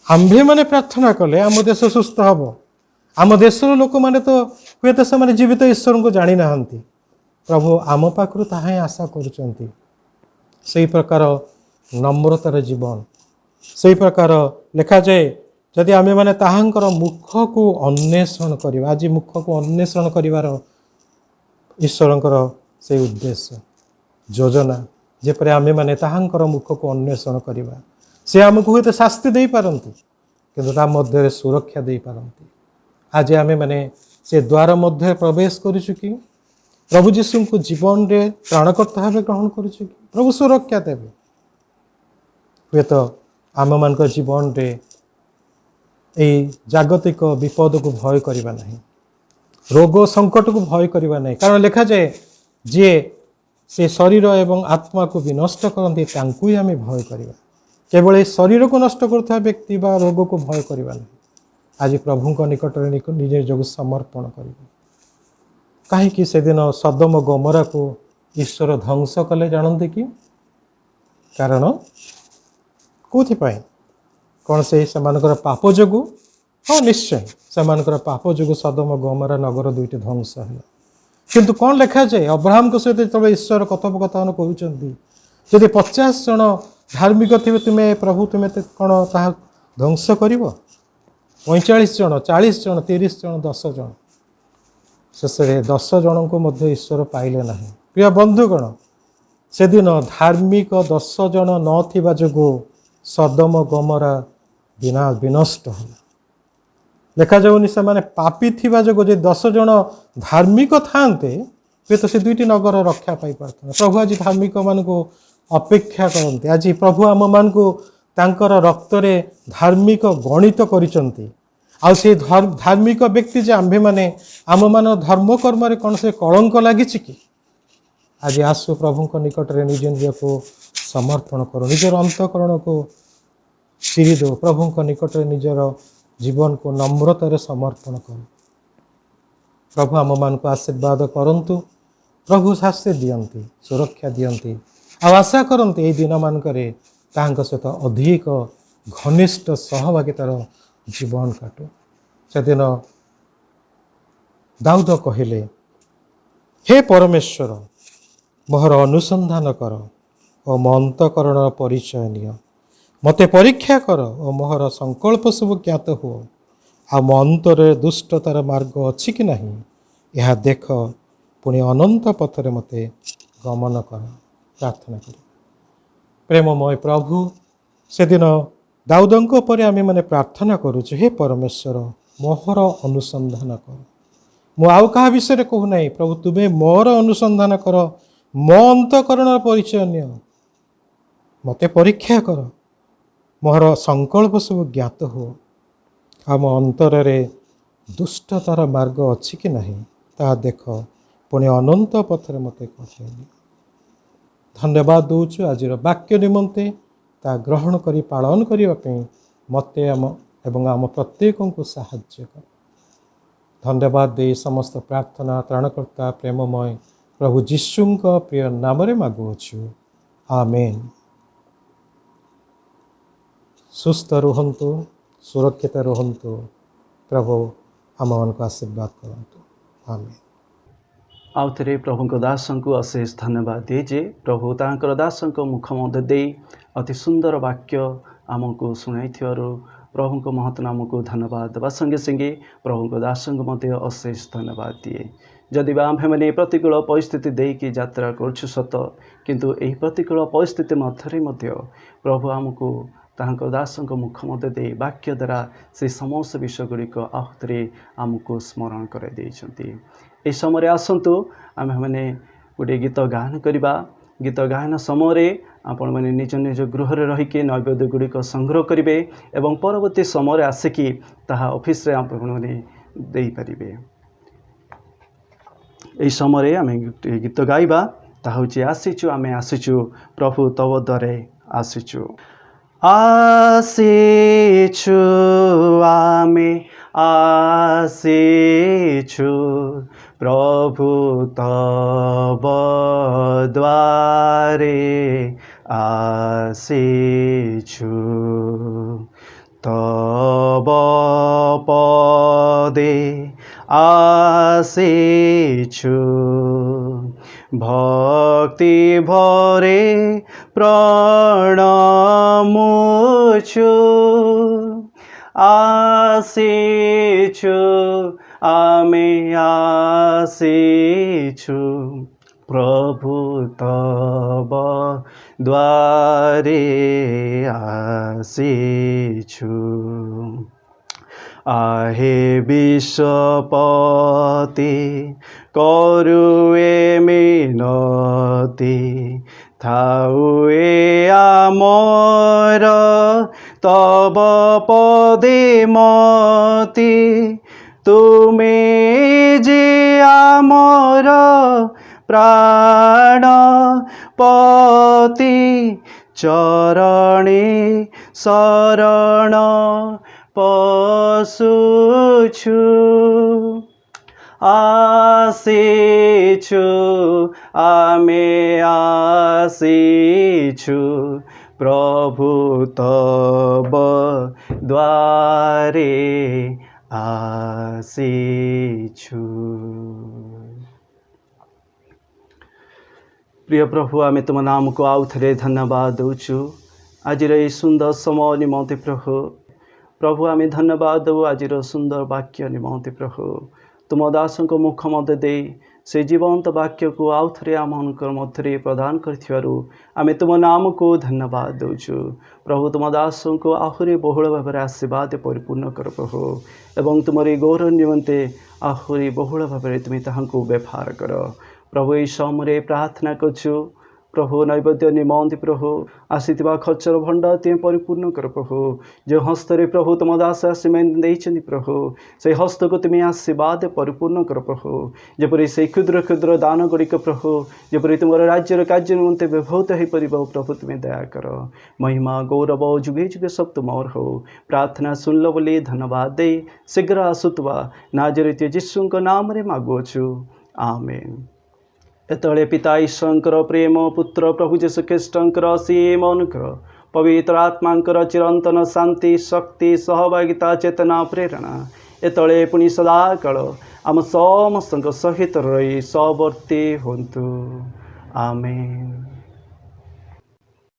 आंभे माने प्रार्थना कले आम देश सुस्थ हम आम देशर लोक मैंने तो हुए तो से जीवित ईश्वर को जानी नाहंती प्रभु आम पाखरु ताहा आशा करुचंती से प्रकार नम्रतार जीवन से प्रकार लिखा जाए जदि आमे माने ताहांकर मुख को अन्वेषण करिबा आज मुख को अन्वेषण करिवार ईश्वरंकर से उद्देश्य योजना जेपरि आमे माने ताहांकर मुख को अन्वेषण करिबा से आमको हुए तो शास्ति दे पारंती किंतु ता मध्य सुरक्षा दे पारंती आज आमे माने से द्वार मध्य प्रवेश करिछु कि प्रभु जीशु को जीवन रे प्राणकर्ता भाव ग्रहण करिछु कि प्रभु सुरक्षा देबे हुए तो आम मान जीवन रे यही जागतिक विपद को भय करवा नहीं रोग संकट को भय करवा नहीं कारण लिखा जाए जी से शरीर एवं आत्मा को भी नष्ट करती ही आम भय करवा केवल शरीर को नष्ट करुवा व्यक्ति बा रोग को भय करवा नहीं आज प्रभु निकट निज जो समर्पण कर कहीं से दिन सदम गमरा को ईश्वर ध्वंस कले जानते कि कारण कौन कौन से पाप जोगु हाँ निश्चय से पाप जोगु सदम गमरा नगर दुईट ध्वंस है किंतु कौन लिखा जाए अब्राहम सहित जो ईश्वर कथोपकथन करुँच 50 जन धार्मिक थे तुम्हें प्रभु तुम्हें कौन ता ध्वंस कर 45 जन 40 जन 30 जन 10 जन शेष 10 जन को मध्य ईश्वर पाइले ना प्रिय बंधुगण से दिन धार्मिक 10 जन न जोगु सदम गमरा विनष्ट है लिखा जाऊनी से माने पापी थिबा जो 10 जन धार्मिक थांते वे तो से दुईटी नगर रक्षा पाई पारते प्रभु आज धार्मिक मान को अपेक्षा करते आज प्रभु आम मान को तांकर रक्त रे धार्मिक गणित करिसंती आ से धार्मिक व्यक्ति जे आंभे माने आम मान धर्म कर्म रे कौन से कलंक लगी कि आज आसु प्रभु निकट रे निज निज को समर्पण करो निजर अंतकरण को चिरी दो प्रभु निकट रे निजर जीवन को नम्रतार समर्पण करो प्रभु आम मान को आशीर्वाद करंतु प्रभु शास्ति दियंती सुरक्षा दियंती आशा करते ये दिन मानक सहित अधिक घनिष्ठ सहभागितार जीवन काटू से दिन दाऊद कहले हे परमेश्वर मोहर अनुसंधान कर और मो अंतकरण परिचय निय मते परीक्षा कर और मोहर संकल्प सब ज्ञात हो आ मो अंतर दुष्टतार मार्ग अच्छी कि नहीं यह देख पुणी अनंत पथरे मते गमन कर प्रार्थना कर प्रेममय प्रभु से दिन दाऊदंको परे आमे माने प्रार्थना करुछु हे परमेश्वर मोहर अनुसंधान कर मु आउ कहा विषय कहू ना प्रभु तुम्हें मोर अनुसंधान कर मो अंतकरण परिचय निय मते परीक्षा कर मोहर संकल्प सब ज्ञात हो आम अंतर ଦୁଷ୍ଟତାର ମାର୍ଗ ଅଛି କି ନାହିଁ ତାହା ଦେଖ, ପୁଣି ଅନନ୍ତ ପଥରେ ମୋତେ କହିଲେ। ଧନ୍ୟବାଦ ଦେଉଛୁ ଆଜିର ବାକ୍ୟ ନିମନ୍ତେ, ତାହା ଗ୍ରହଣ କରି ପାଳନ କରିବା ପାଇଁ ମୋତେ ଏବଂ ଆମ ପ୍ରତ୍ୟେକଙ୍କୁ ସାହାଯ୍ୟ କର। ଧନ୍ୟବାଦ ଦେଇ ସମସ୍ତ ପ୍ରାର୍ଥନା ତ୍ରାଣକର୍ତ୍ତା ପ୍ରେମମୟ ପ୍ରଭୁ ଯୀଶୁଙ୍କ ପ୍ରିୟ ନାମରେ ମାଗୁଅଛୁ, ଆମେନ୍। ସୁସ୍ଥ ରୁହନ୍ତୁ, ସୁରକ୍ଷିତ ରୁହନ୍ତୁ। ପ୍ରଭୁ ଆମମାନଙ୍କୁ ଆଶୀର୍ବାଦ କରନ୍ତୁ, ଆମେନ୍। ଆଉ ଥରେ ପ୍ରଭୁଙ୍କ ଦାସଙ୍କୁ ଅଶେଷ ଧନ୍ୟବାଦ ଦିଏ ଯେ ପ୍ରଭୁ ତାଙ୍କର ଦାସଙ୍କ ମୁଖ ମଧ୍ୟ ଦେଇ ଅତି ସୁନ୍ଦର ବାକ୍ୟ ଆମକୁ ଶୁଣାଇଥିବାରୁ ପ୍ରଭୁଙ୍କ ମହତ୍ ନାମକୁ ଧନ୍ୟବାଦ ଦେବା ସଙ୍ଗେ ସଙ୍ଗେ ପ୍ରଭୁଙ୍କ ଦାସଙ୍କୁ ମଧ୍ୟ ଅଶେଷ ଧନ୍ୟବାଦ ଦିଏ। ଯଦି ବା ଆମ୍ଭେମାନେ ପ୍ରତିକୂଳ ପରିସ୍ଥିତି ଦେଇକି ଯାତ୍ରା କରୁଛୁ ସତ, କିନ୍ତୁ ଏହି ପ୍ରତିକୂଳ ପରିସ୍ଥିତି ମଧ୍ୟରେ ମଧ୍ୟ ପ୍ରଭୁ ଆମକୁ ତାଙ୍କ ଦାସଙ୍କ ମୁଖ ମଧ୍ୟ ଦେଇ ବାକ୍ୟ ଦ୍ୱାରା ସେ ସମସ୍ତ ବିଷୟଗୁଡ଼ିକ ଆହୁରି ଆମକୁ ସ୍ମରଣ କରାଇ ଦେଇଛନ୍ତି। ଏହି ସମୟରେ ଆସନ୍ତୁ ଆମ୍ଭେମାନେ ଗୋଟିଏ ଗୀତ ଗାୟନ କରିବା। ଗୀତ ଗାୟନ ସମୟରେ ଆପଣମାନେ ନିଜ ନିଜ ଗୃହରେ ରହିକି ନୈବେଦ୍ୟ ଗୁଡ଼ିକ ସଂଗ୍ରହ କରିବେ ଏବଂ ପରବର୍ତ୍ତୀ ସମୟରେ ଆସିକି ତାହା ଅଫିସରେ ଆପଣମାନେ ଦେଇପାରିବେ। ଏହି ସମୟରେ ଆମେ ଗୋଟିଏ ଗୀତ ଗାଇବା, ତାହା ହେଉଛି ଆସିଛୁ ଆମେ ଆସିଛୁ ପ୍ରଭୁ ତବ ଦ୍ୱାରେ ଆସିଛୁ। ଆସିଛୁ ଆମେ ଆସିଛୁ ପ୍ରଭୁ ତବ ଦ୍ୱାରେ ଆସିଛୁ। ତବ ପଦେ ଆସିଛୁ ଭକ୍তি ভরে প্রণমুଛୁ। ଆସିଛୁ ଆମେ ଆସିଛୁ ପ୍ରଭୁ ତବ ଦ୍ୱାରେ ଆସିଛୁ। आहे विश्वपति करुए मिनती थाउए आमर तब पदे मति। तुमे जे आमर प्राण पति चरणे शरण पशुछु। ଆସିଛୁ ଆମେ ଆସିଛୁ ପ୍ରଭୁ ତବ ଦ୍ୱାରେ ଆସିଛୁ। ପ୍ରିୟ ପ୍ରଭୁ, ଆମେ ତୁମ ନାମକୁ ଆଉ ଥରେ ଧନ୍ୟବାଦ ଦେଉଛୁ ଆଜିର ଏହି ସୁନ୍ଦର ସମୟ ନିମନ୍ତେ। ପ୍ରଭୁ ଆମେ ଧନ୍ୟବାଦ ଦେଉ ଆଜିର ସୁନ୍ଦର ବାକ୍ୟ ନିମନ୍ତେ। ପ୍ରଭୁ ତୁମ ଦାସଙ୍କ ମୁଖ ମଧ୍ୟ ଦେଇ ସେ ଜୀବନ୍ତ ବାକ୍ୟକୁ ଆଉ ଥରେ ଆମମାନଙ୍କର ମଧ୍ୟରେ ପ୍ରଦାନ କରିଥିବାରୁ ଆମେ ତୁମ ନାମକୁ ଧନ୍ୟବାଦ ଦେଉଛୁ। ପ୍ରଭୁ ତୁମ ଦାସଙ୍କୁ ଆହୁରି ବହୁଳ ଭାବରେ ଆଶୀର୍ବାଦ ପରିପୂର୍ଣ୍ଣ କର ପ୍ରଭୁ, ଏବଂ ତୁମର ଏହି ଗୌରବ ନିମନ୍ତେ ଆହୁରି ବହୁଳ ଭାବରେ ତୁମେ ତାହାଙ୍କୁ ବ୍ୟବହାର କର। ପ୍ରଭୁ ଏହି ସମୟରେ ପ୍ରାର୍ଥନା କରୁଛୁ ପ୍ରଭୁ ନୈବେଦ୍ୟ ନିମନ୍ତେ ପ୍ରଭୁ ଆସିଥିବା ଖର୍ଚ୍ଚର ଭଣ୍ଡାର ତୁମେ ପରିପୂର୍ଣ୍ଣ କର ପ୍ରଭୁ। ଯେଉଁ ହସ୍ତରେ ପ୍ରଭୁ ତୁମ ଦାସ ସେମାନେ ଦେଇଛନ୍ତି ପ୍ରଭୁ, ସେହି ହସ୍ତକୁ ତୁମେ ଆଶୀର୍ବାଦ ପରିପୂର୍ଣ୍ଣ କର ପ୍ରଭୁ। ଯେପରି ସେହି କ୍ଷୁଦ୍ର କ୍ଷୁଦ୍ର ଦାନ ଗୁଡ଼ିକ ପ୍ରଭୁ ଯେପରି ତୁମର ରାଜ୍ୟର କାର୍ଯ୍ୟ ନିମନ୍ତେ ବ୍ୟବହୃତ ହୋଇପାରିବ ପ୍ରଭୁ ତୁମେ ଦୟା କର। ମହିମା ଗୌରବ ଯୁଗେ ଯୁଗେ ସବୁ ତୁମର ହଉ। ପ୍ରାର୍ଥନା ଶୁଣିଲ ବୋଲି ଧନ୍ୟବାଦ ଦେଇ ଶୀଘ୍ର ଆସୁଥିବା ନାଜରେତିୟ ଯୀଶୁଙ୍କ ନାମରେ ମାଗୁଅଛୁ, ଆମେନ୍। ଏତେବେଳେ ପିତା ଈଶ୍ୱରଙ୍କର ପ୍ରେମ, ପୁତ୍ର ପ୍ରଭୁ ଯୀଶୁ ଖ୍ରୀଷ୍ଟଙ୍କର ଅସୀମ ଅନୁଗ୍ରହ, ପବିତ୍ର ଆତ୍ମାଙ୍କର ଚିରନ୍ତନ ଶାନ୍ତି, ଶକ୍ତି, ସହଭାଗିତା, ଚେତନା, ପ୍ରେରଣା ଏତେବେଳେ ପୁଣି ସଦାକାଳ ଆମ ସମସ୍ତଙ୍କ ସହିତ ରହି ସହବର୍ତ୍ତୀ ହୁଅନ୍ତୁ, ଆମେନ୍।